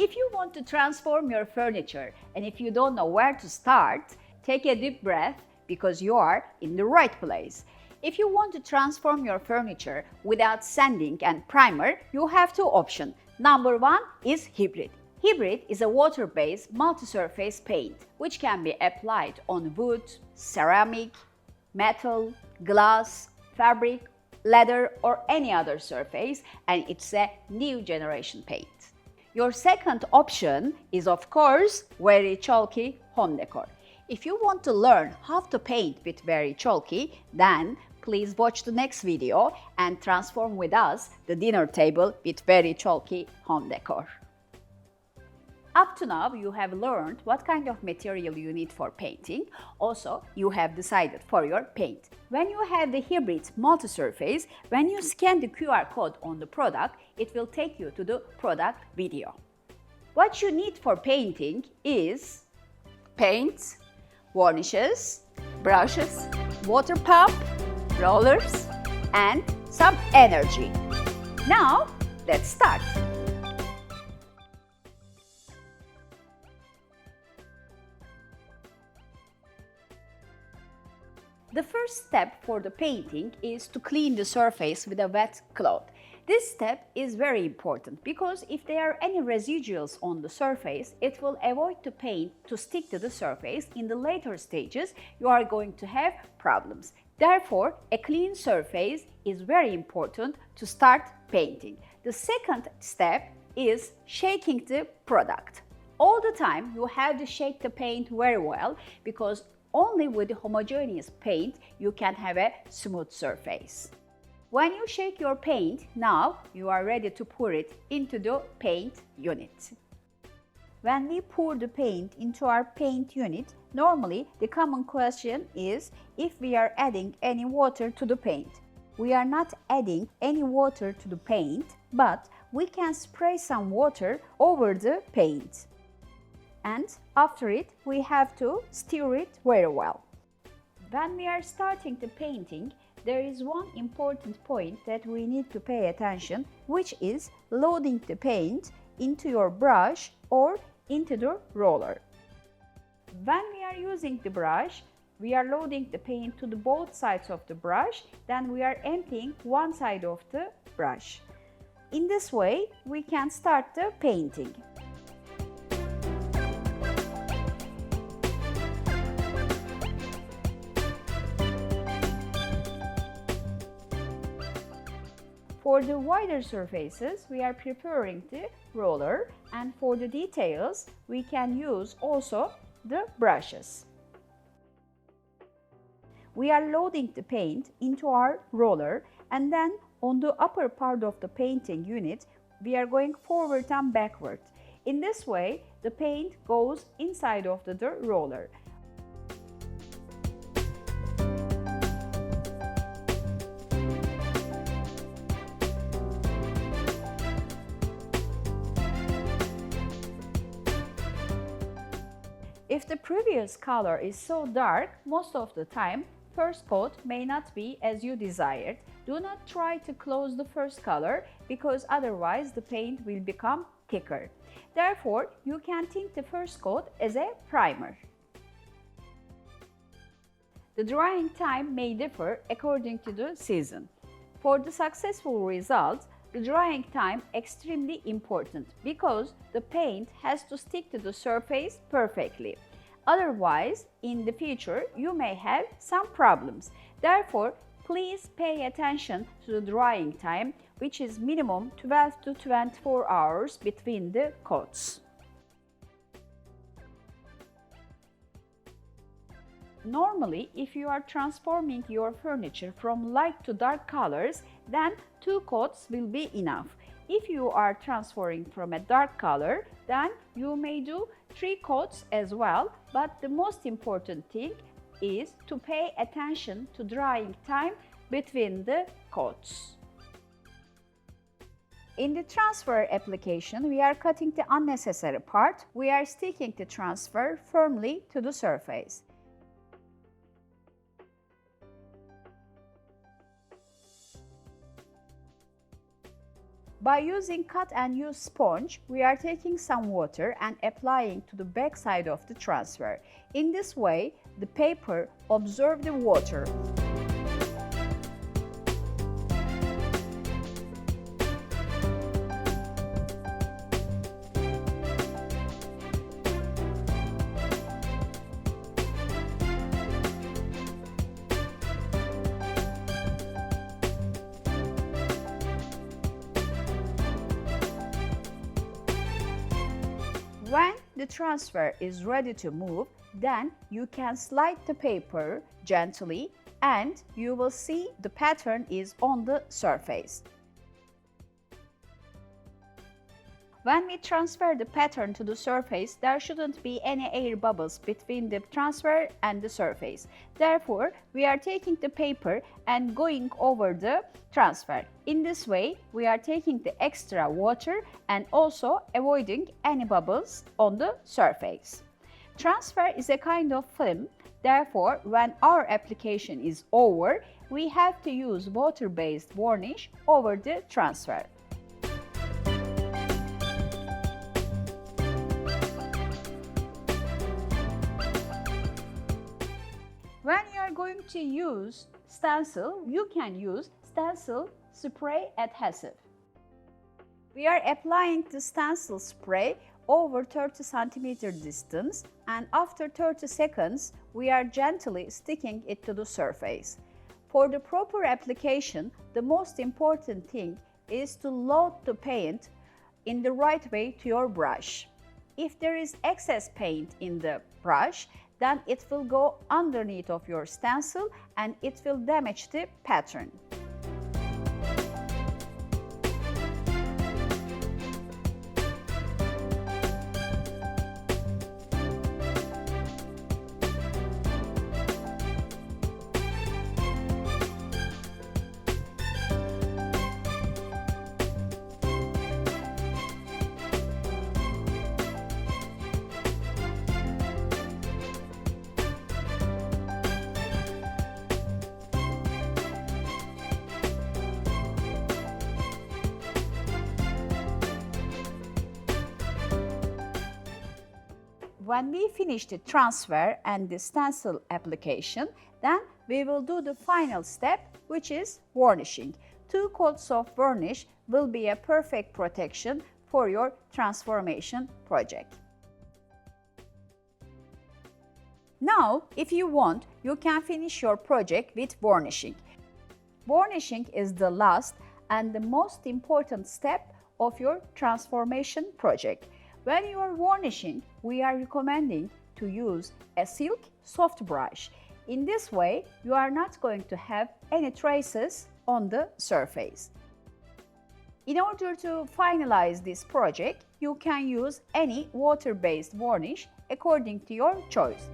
If you want to transform your furniture and if you don't know where to start, take a deep breath because you are in the right place. If you want to transform your furniture without sanding and primer, you have two options. Number one is hybrid. Hybrid is a water-based multi-surface paint which can be applied on wood, ceramic, metal, glass, fabric, leather or any other surface, and it's a new generation paint. Your second option is of course very chalky home decor. If you want to learn how to paint with very chalky, then please watch the next video and transform with us the dinner table with very chalky home decor. Up to now, you have learned what kind of material you need for painting. Also, you have decided for your paint. When you have the hybrid multi-surface, when you scan the QR code on the product, it will take you to the product video. What you need for painting is paints, varnishes, brushes, water pump, rollers, and some energy. Now, let's start. The first step for the painting is to clean the surface with a wet cloth. This step is very important because if there are any residuals on the surface, it will avoid the paint to stick to the surface. In the later stages, you are going to have problems. Therefore, a clean surface is very important to start painting. The second step is shaking the product. All the time you have to shake the paint very well because only with homogeneous paint you can have a smooth surface. When you shake your paint, now you are ready to pour it into the paint unit. When we pour the paint into our paint unit, normally the common question is if we are adding any water to the paint. We are not adding any water to the paint, but we can spray some water over the paint. And after it, we have to stir it very well. When we are starting the painting, there is one important point that we need to pay attention, which is loading the paint into your brush or into the roller. When we are using the brush, we are loading the paint to the both sides of the brush, then we are emptying one side of the brush. In this way, we can start the painting. For the wider surfaces, we are preparing the roller, and for the details, we can use also the brushes. We are loading the paint into our roller, and then on the upper part of the painting unit, we are going forward and backward. In this way, the paint goes inside of the roller. If the previous color is so dark, most of the time, first coat may not be as you desired. Do not try to close the first color because otherwise the paint will become thicker. Therefore, you can think the first coat as a primer. The drying time may differ according to the season. For the successful results, the drying time extremely important because the paint has to stick to the surface perfectly. Otherwise, in the future, you may have some problems. Therefore, please pay attention to the drying time, which is minimum 12 to 24 hours between the coats. Normally, if you are transforming your furniture from light to dark colors, then 2 coats will be enough. If you are transferring from a dark color, then you may do 3 coats as well, but the most important thing is to pay attention to drying time between the coats. In the transfer application, we are cutting the unnecessary part. We are sticking the transfer firmly to the surface. By using cut and use sponge, we are taking some water and applying to the back side of the transfer. In this way, the paper absorbs the water. When the transfer is ready to move, then you can slide the paper gently and you will see the pattern is on the surface. When we transfer the pattern to the surface, there shouldn't be any air bubbles between the transfer and the surface. Therefore, we are taking the paper and going over the transfer. In this way, we are taking the extra water and also avoiding any bubbles on the surface. Transfer is a kind of film. Therefore, when our application is over, we have to use water-based varnish over the transfer. When you are going to use stencil, you can use stencil spray adhesive. We are applying the stencil spray over 30 cm distance, and after 30 seconds, we are gently sticking it to the surface. For the proper application, the most important thing is to load the paint in the right way to your brush. If there is excess paint in the brush, then it will go underneath of your stencil and it will damage the pattern. When we finish the transfer and the stencil application, then we will do the final step, which is varnishing. 2 coats of varnish will be a perfect protection for your transformation project. Now, if you want, you can finish your project with varnishing. Varnishing is the last and the most important step of your transformation project. When you are varnishing, we are recommending to use a silk soft brush. In this way, you are not going to have any traces on the surface. In order to finalize this project, you can use any water-based varnish according to your choice.